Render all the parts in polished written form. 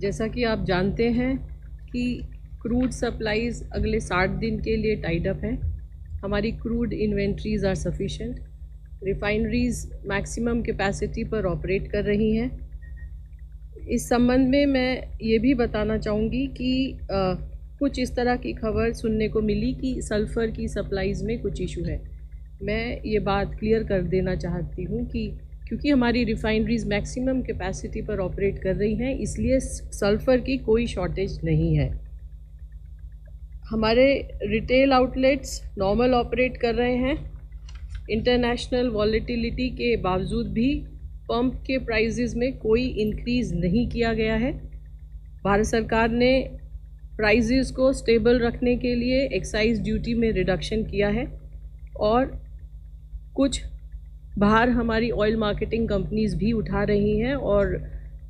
जैसा कि आप जानते हैं कि क्रूड सप्लाईज़ अगले 60 दिन के लिए टाइड अप है। हमारी crude inventories are sufficient. Refineries maximum capacity पर ऑपरेट कर रही हैं। इस संबंध में मैं ये भी बताना चाहूँगी कि कुछ इस तरह की खबर सुनने को मिली कि सल्फ़र की सप्लाईज़ में कुछ इशू है। मैं ये बात क्लियर कर देना चाहती हूँ कि क्योंकि हमारी रिफाइनरीज मैक्सिमम कैपेसिटी पर ऑपरेट कर रही हैं, इसलिए सल्फ़र की कोई शॉर्टेज नहीं है। हमारे रिटेल आउटलेट्स नॉर्मल ऑपरेट कर रहे हैं। इंटरनेशनल वॉलेटिलिटी के बावजूद भी पंप के प्राइसेस में कोई इंक्रीज़ नहीं किया गया है। भारत सरकार ने प्राइसेस को स्टेबल रखने के लिए एक्साइज ड्यूटी में रिडक्शन किया है और कुछ बाहर हमारी ऑयल मार्केटिंग कंपनीज भी उठा रही हैं और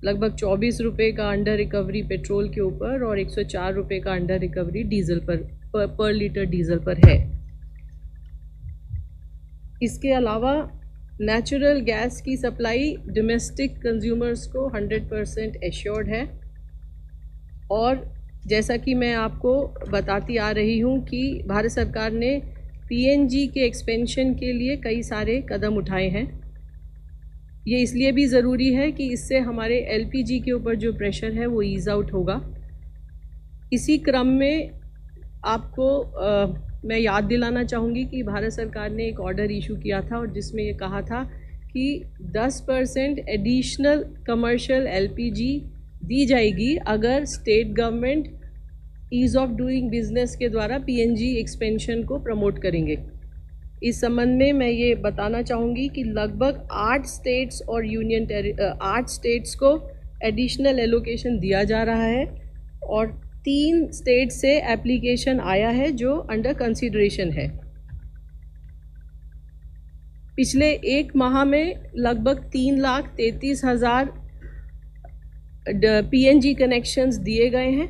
लगभग 24 रुपये का अंडर रिकवरी पेट्रोल के ऊपर और 104 रुपये का अंडर रिकवरी डीजल पर लीटर डीजल पर है। इसके अलावा नेचुरल गैस की सप्लाई डोमेस्टिक कंज्यूमर्स को 100% एश्योर्ड है और जैसा कि मैं आपको बताती आ रही हूँ कि भारत सरकार ने पीएनजी के एक्सपेंशन के लिए कई सारे कदम उठाए हैं। ये इसलिए भी ज़रूरी है कि इससे हमारे एलपीजी के ऊपर जो प्रेशर है वो ईज़ आउट होगा। इसी क्रम में आपको मैं याद दिलाना चाहूँगी कि भारत सरकार ने एक ऑर्डर इशू किया था और जिसमें ये कहा था कि 10% एडिशनल कमर्शियल एलपीजी दी जाएगी अगर state government ease of doing business के द्वारा पीएनजी एक्सपेंशन को प्रमोट करेंगे। इस संबंध में मैं ये बताना चाहूँगी कि लगभग 8 स्टेट्स और 8 स्टेट्स को एडिशनल एलोकेशन दिया जा रहा है और 3 स्टेट से एप्लीकेशन आया है जो अंडर कंसिडरेशन है। पिछले एक माह में लगभग 3,33,000 पीएनजी कनेक्शंस दिए गए हैं,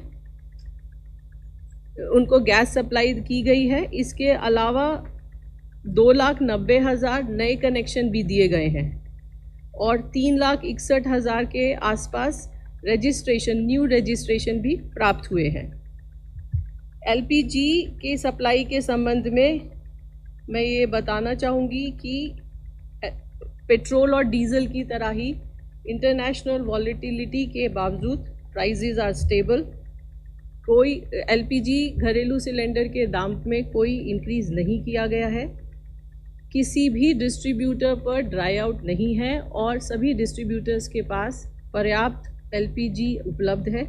उनको गैस सप्लाई की गई है। इसके अलावा 2,90,000 नए कनेक्शन भी दिए गए हैं और 3,61,000 के आसपास न्यू रजिस्ट्रेशन भी प्राप्त हुए हैं। एलपीजी के सप्लाई के संबंध में मैं ये बताना चाहूँगी कि पेट्रोल और डीजल की तरह ही इंटरनेशनल वॉलेटिलिटी के बावजूद प्राइसेस आर स्टेबल। कोई एलपीजी घरेलू सिलेंडर के दाम में कोई इंक्रीज़ नहीं किया गया है। किसी भी डिस्ट्रीब्यूटर पर ड्राई आउट नहीं है और सभी डिस्ट्रीब्यूटर्स के पास पर्याप्त एलपीजी उपलब्ध है।